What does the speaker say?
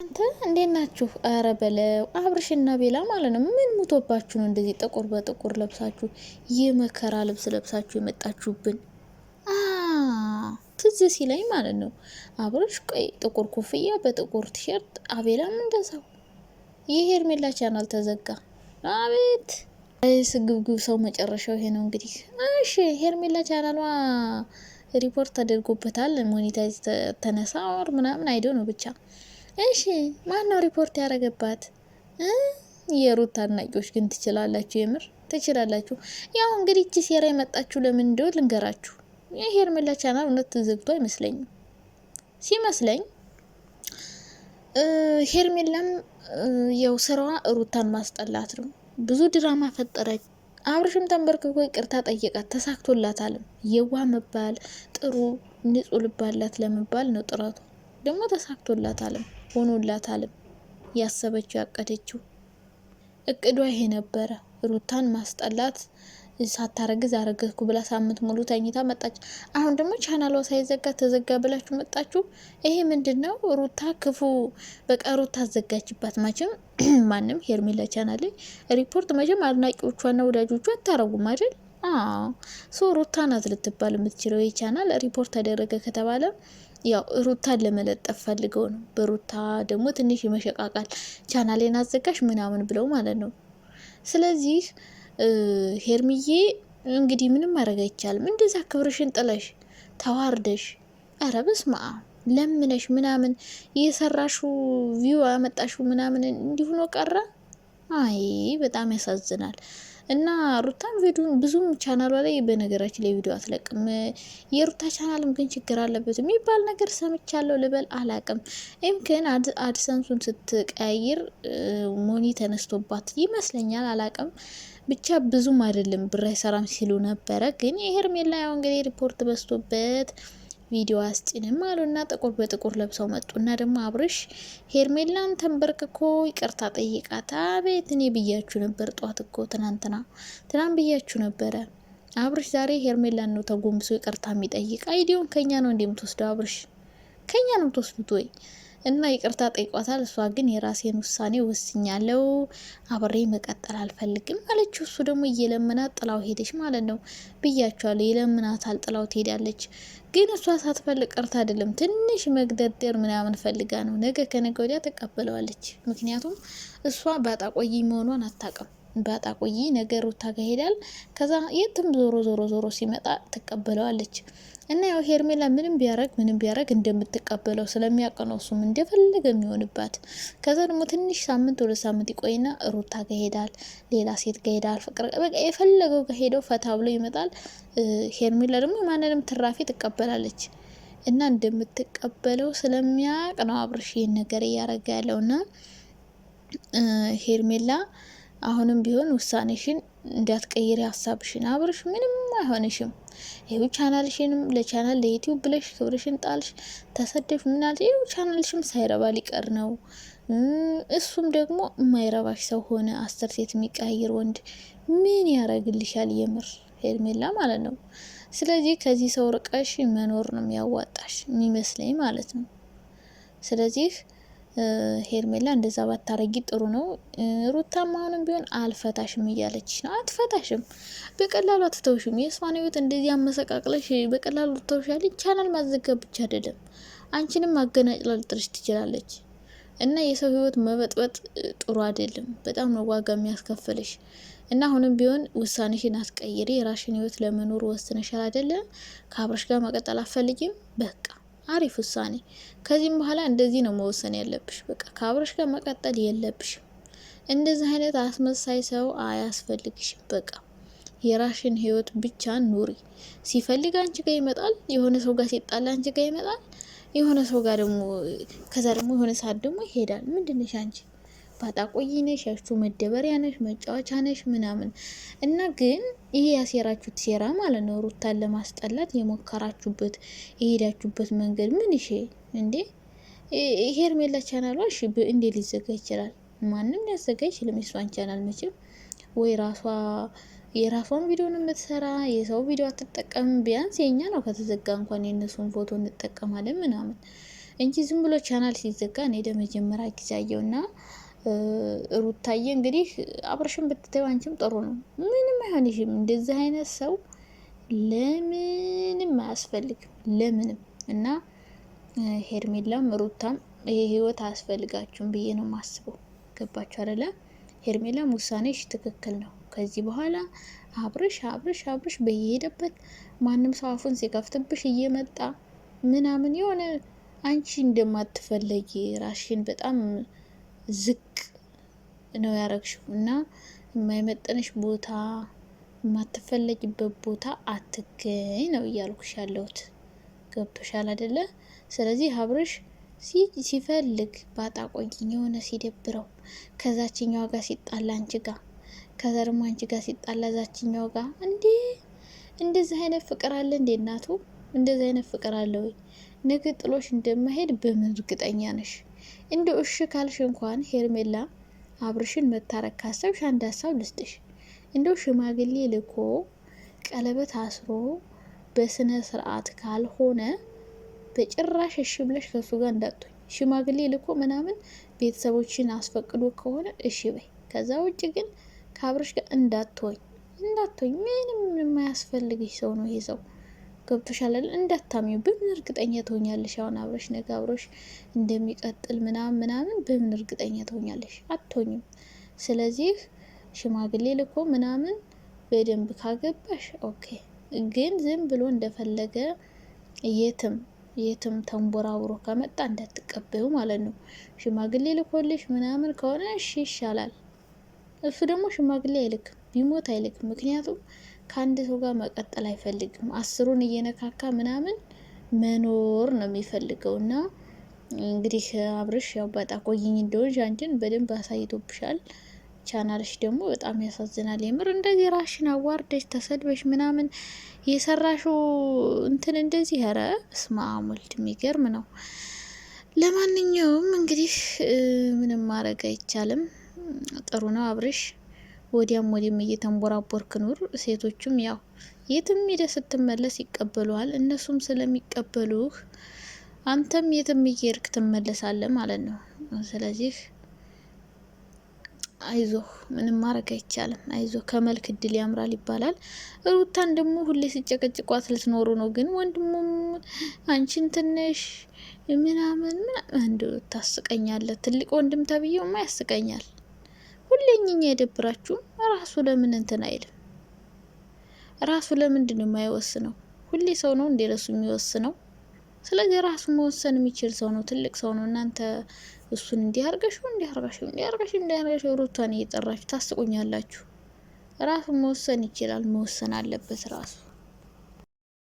አንተ እንዴት ናችሁ? አረ በለው አብርሽና ቤላ ማለት ነው። ምን ሙቶባችሁ ነው እንደዚህ ጥቁር በጥቁር ለብሳችሁ የመከራ ልብስ ለብሳችሁ የመጣችሁብን? ትዝ ሲለኝ ማለት ነው አብርሽ ቀይ ጥቁር ኮፍያ በጥቁር ቲሸርት፣ አቤላም እንደዛው። የሄርሜላ ቻናል ተዘጋ። አቤት ስግብግብ ሰው መጨረሻው ይሄ ነው እንግዲህ። እሺ ሄርሜላ ቻናሏ ሪፖርት ተደርጎበታል። ሞኔታይዝ ተነሳ ወር ምናምን አይደው ነው ብቻ። እሺ ማን ነው ሪፖርት ያደረገባት? የሩት አድናቂዎች ግን ትችላላችሁ፣ የምር ትችላላችሁ። ያው እንግዲህ እቺ ሴራ የመጣችሁ ለምን እንደው ልንገራችሁ። የሄርሜላ ቻናል እውነት ተዘግቶ አይመስለኝም። ሲመስለኝ ሄርሜላም ያው ስራዋ ሩታን ማስጠላት ነው። ብዙ ድራማ ፈጠረች። አብርሽም ተንበርክኮ ይቅርታ ጠየቃት፣ ተሳክቶላታልም። የዋ መባል ጥሩ ንጹህ ልባላት ለመባል ነው ጥረቱ። ደግሞ ተሳክቶላታልም ሆኖላታልም። ያሰበችው ያቀደችው እቅዷ ይሄ ነበረ፣ ሩታን ማስጠላት። ሳታረግዝ አረገዝኩ ብላ ሳምንት ሙሉ ተኝታ መጣች። አሁን ደግሞ ቻናሏ ሳይዘጋ ተዘጋ ብላችሁ መጣችሁ። ይሄ ምንድነው? ሩታ ክፉ በቃ ሩታ አዘጋጅባት። መቼም ማንም ሄርሜላ ቻናል ሪፖርት መቼም አድናቂዎቿና ወዳጆቿ አታረጉም አይደል? ሩታ ናት ልትባል የምትችለው። ይህ ቻናል ሪፖርት ተደረገ ከተባለ ያው ሩታን ለመለጠፍ ፈልገው ነው። በሩታ ደግሞ ትንሽ ይመሸቃቃል ቻናሌን አዘጋሽ ምናምን ብለው ማለት ነው። ስለዚህ ሄርሚዬ እንግዲህ ምንም ማድረግ አይቻልም። እንደዛ ክብርሽን ጥለሽ ተዋርደሽ፣ አረ በስመ አብ ለምነሽ ምናምን የሰራሹ ቪው አመጣሹ ምናምን እንዲሁ ነው ቀረ። አይ በጣም ያሳዝናል። እና ሩታን ቪዲዮ ብዙም ቻናሏ ላይ በነገራችን ላይ ቪዲዮ አትለቅም። የሩታ ቻናልም ግን ችግር አለበት የሚባል ነገር ሰምቻለሁ። ልበል አላቅም። ይምክን አድሰንሱን ስትቀያይር ሞኒ ተነስቶባት ይመስለኛል። አላቅም ብቻ ብዙም አይደለም ብር አይሰራም ሲሉ ነበረ። ግን የሄርሜላ ያው እንግዲህ ሪፖርት በስቶበት ቪዲዮ አስጭንም አሉና ጥቁር በጥቁር ለብሰው መጡና ደግሞ አብርሽ ሄርሜላን ተንበርክኮ ይቅርታ ጠይቃት። አቤት እኔ ብያችሁ ነበር ጧት እኮ ትናንት ብያችሁ ነበረ። አብርሽ ዛሬ ሄርሜላን ነው ተጎንብሶ ይቅርታ የሚጠይቅ። አይዲውን ከኛ ነው እንደምትወስደው አብርሽ፣ ከኛ ነው የምትወስዱት ወይ? እና ይቅርታ ጠይቋታል። እሷ ግን የራሴን ውሳኔ ወስኛለሁ፣ አብሬ መቀጠል አልፈልግም አለችው። እሱ ደግሞ እየለመናት ጥላው ሄደች ማለት ነው። ብያቸዋለሁ፣ ይለምናታል፣ ጥላው ትሄዳለች። ግን እሷ ሳትፈልግ ቀርታ አይደለም፣ ትንሽ መግደርደር ምናምን ፈልጋ ነው። ነገ ከነገ ወዲያ ተቀበለዋለች። ምክንያቱም እሷ ባጣ ቆይ መሆኗን አታውቅም። ባጣ ቆይ ነገር ሩታ ጋር ሄዳል። ከዛ የትም ዞሮ ሲመጣ ትቀበለዋለች። እና ያው ሄርሜላ ምንም ቢያረግ እንደምትቀበለው ስለሚያውቅ ነው እሱም እንደፈለገ የሚሆንባት። ከዛ ደግሞ ትንሽ ሳምንት ወደ ሳምንት ይቆይና ሩታ ጋር ሄዳል፣ ሌላ ሴት ጋር ሄዳል። ፍቅር በቃ የፈለገው ጋር ሄደው ፈታ ብሎ ይመጣል። ሄርሜላ ደግሞ ማንንም ትራፊ ትቀበላለች። እና እንደምትቀበለው ስለሚያውቅ ነው አብርሽ ይህን ነገር እያረጋ ያለውና ሄርሜላ አሁንም ቢሆን ውሳኔሽን እንዳትቀይሪ ሀሳብሽን። አብርሽ ምንም አይሆንሽም። ይኸው ቻናልሽንም ለቻናል ለዩቲዩብ ብለሽ ክብርሽን ጣልሽ፣ ተሰደሽ ምናልሽ። ይኸው ቻናልሽም ሳይረባ ሊቀር ነው። እሱም ደግሞ የማይረባሽ ሰው ሆነ። 10 ሴት የሚቀያየር ወንድ ምን ያረግልሻል? የምር ሄርሜላ ማለት ነው። ስለዚህ ከዚህ ሰው ርቀሽ መኖር ነው የሚያዋጣሽ የሚመስለኝ ማለት ነው። ስለዚህ ሄርሜላ እንደዛ ባታረጊ ጥሩ ነው። ሩታም አሁንም ቢሆን አልፈታሽም እያለች ነው። አትፈታሽም፣ በቀላሉ አትተውሽም። የእሷን ህይወት እንደዚህ አመሰቃቅለሽ በቀላሉ ትተውሻለች። ቻናል ማዘጋብ ብቻ አይደለም፣ አንቺንም ማገናጭላ ልጥርሽ ትችላለች። እና የሰው ህይወት መበጥበጥ ጥሩ አይደለም። በጣም ነው ዋጋ የሚያስከፍልሽ። እና አሁንም ቢሆን ውሳኔሽን አትቀይሪ። የራሽን ህይወት ለመኖር ወስነሻል አይደለም? ከአብረሽ ጋር መቀጠል አትፈልጊም? በቃ አሪፍ ውሳኔ። ከዚህም በኋላ እንደዚህ ነው መወሰን ያለብሽ። በቃ ከአብረሽ ጋር መቀጠል የለብሽም። እንደዚህ አይነት አስመሳይ ሰው አያስፈልግሽም። በቃ የራሽን ህይወት ብቻ ኑሪ። ሲፈልግ አንቺ ጋር ይመጣል፣ የሆነ ሰው ጋር ሲጣላ አንቺ ጋር ይመጣል፣ የሆነ ሰው ጋር ደግሞ ከዛ ደግሞ የሆነ ሰዓት ደግሞ ይሄዳል። ምንድነሽ አንቺ? ባጣ ቆይ ነሽ፣ ያቹ መደበሪያ ነሽ፣ መጫወቻ ነሽ ምናምን። እና ግን ይሄ ያሴራችሁት ሴራ ማለት ነው፣ ሩታን ለማስጠላት የሞከራችሁበት የሄዳችሁበት መንገድ ምን እሺ እንዴ? ሄርሜላ ቻናሏ እሺ እንዴ ሊዘጋ ይችላል? ማንም ሊያዘጋ ይችላል የሷን ቻናል መቼም። ወይ ራሷ የራሷን ቪዲዮ ነው የምትሰራ፣ የሰው ቪዲዮ አትጠቀም። ቢያንስ የኛ ነው ከተዘጋ እንኳን የነሱን ፎቶ እንጠቀማለን ምናምን። እንጂ ዝም ብሎ ቻናል ሲዘጋ እኔ ለመጀመሪያ ጊዜ አየውና ሩታዬ እንግዲህ አብርሽን ብትተው አንቺም ጥሩ ነው። ምንም አይሆንሽም። እንደዚህ አይነት ሰው ለምንም አያስፈልግም ለምንም። እና ሄርሜላም ሩታም ይሄ ህይወት አያስፈልጋችሁም ብዬ ነው ማስበው። ገባችሁ አይደለ? ሄርሜላም ውሳኔሽ ትክክል ነው። ከዚህ በኋላ አብርሽ አብርሽ አብርሽ በየሄደበት ማንም ሰው አፉን ሲከፍትብሽ እየመጣ ምናምን የሆነ አንቺ እንደማትፈለጊ ራሽን በጣም ዝቅ ነው ያረግሽው እና የማይመጠንሽ ቦታ የማትፈለጊበት ቦታ አትገኝ ነው እያልኩሽ ያለሁት። ገብቶሻል አይደለ? ስለዚህ አብርሽ ሲፈልግ ባጣ ቆይኝ የሆነ ሲደብረው ከዛችኛው ጋር ሲጣላ አንቺ ጋር ከዛ ደግሞ አንቺ ጋር ሲጣላ ዛችኛው ጋር እንደዚህ አይነት ፍቅር አለ እንዴ እናቱ? እንደዚህ አይነት ፍቅር አለ ወይ? ነገ ጥሎሽ እንደማይሄድ በምን እርግጠኛ ነሽ? እንደው እሺ ካልሽ እንኳን ሄርሜላ አብርሽን መታረቅ ካሰብሽ አንድ ሀሳብ ልስጥሽ። እንደው ሽማግሌ ልኮ ቀለበት አስሮ በስነ ስርዓት ካልሆነ በጭራሽ እሺ ብለሽ ከሱ ጋር እንዳትሆኝ። ሽማግሌ ልኮ ምናምን ቤተሰቦችን አስፈቅዶ ከሆነ እሺ በይ። ከዛ ውጭ ግን ከአብርሽ ጋር እንዳትሆኝ። ምንም የማያስፈልግሽ ሰው ነው ይሄ ሰው። ገብቶሻል? እንዳታሚው በምን እርግጠኛ ትሆኛለሽ? አሁን አብረሽ ነገ አብረሽ እንደሚቀጥል ምናምን በምን እርግጠኛ ትሆኛለሽ? አትሆኝም። ስለዚህ ሽማግሌ ልኮ ምናምን በደንብ ካገባሽ ኦኬ። ግን ዝም ብሎ እንደፈለገ የትም ተንቦራውሮ ከመጣ እንዳትቀበዩ ማለት ነው። ሽማግሌ ልኮልሽ ምናምን ከሆነ እሺ ይሻላል። እሱ ደግሞ ሽማግሌ አይልክም፣ ቢሞት አይልክም። ምክንያቱም ከአንድ ሰው ጋር መቀጠል አይፈልግም። 10ሩን እየነካካ ምናምን መኖር ነው የሚፈልገው። እና እንግዲህ አብርሽ ያው በጣ ቆይኝ እንደሆንሽ አንቺን በደንብ አሳይቶብሻል። ቻናልሽ ደግሞ በጣም ያሳዝናል። የምር እንደዚህ ራሽን አዋርደሽ ተሰድበሽ ምናምን የሰራሽው እንትን እንደዚህ ኧረ በስመ አብ ወልድ የሚገርም ነው። ለማንኛውም እንግዲህ ምንም ማድረግ አይቻልም። ጥሩ ነው አብርሽ ወዲያም እየተንቦራቦርክ ኑር። ሴቶቹም ያው የትም ሄደህ ስትመለስ ይቀበሉሃል። እነሱም ስለሚቀበሉህ አንተም የትም እየሄድክ ትመለሳለህ ማለት ነው። ስለዚህ አይዞህ፣ ምንም ማድረግ አይቻልም። አይዞህ፣ ከመልክ እድል ያምራል ይባላል። ሩታን ደግሞ ሁሌ ሲጨቀጭቋት ልትኖሩ ነው። ግን ወንድሙም አንቺን ትንሽ ምናምን እንደ ታስቀኛለህ። ትልቅ ወንድም ተብዬውማ ያስቀኛል። ሁሌኝኛ የደብራችሁ ራሱ ለምን እንትን አይልም? ራሱ ለምንድን ነው የማይወስነው? ሁሌ ሰው ነው እንደ ለሱ የሚወስነው። ስለዚህ ራሱ መወሰን የሚችል ሰው ነው፣ ትልቅ ሰው ነው። እናንተ እሱን እንዲያርጋሽ ሩታን እየጠራችሁ ታስቁኛላችሁ። ራሱ መወሰን ይችላል፣ መወሰን አለበት ራሱ።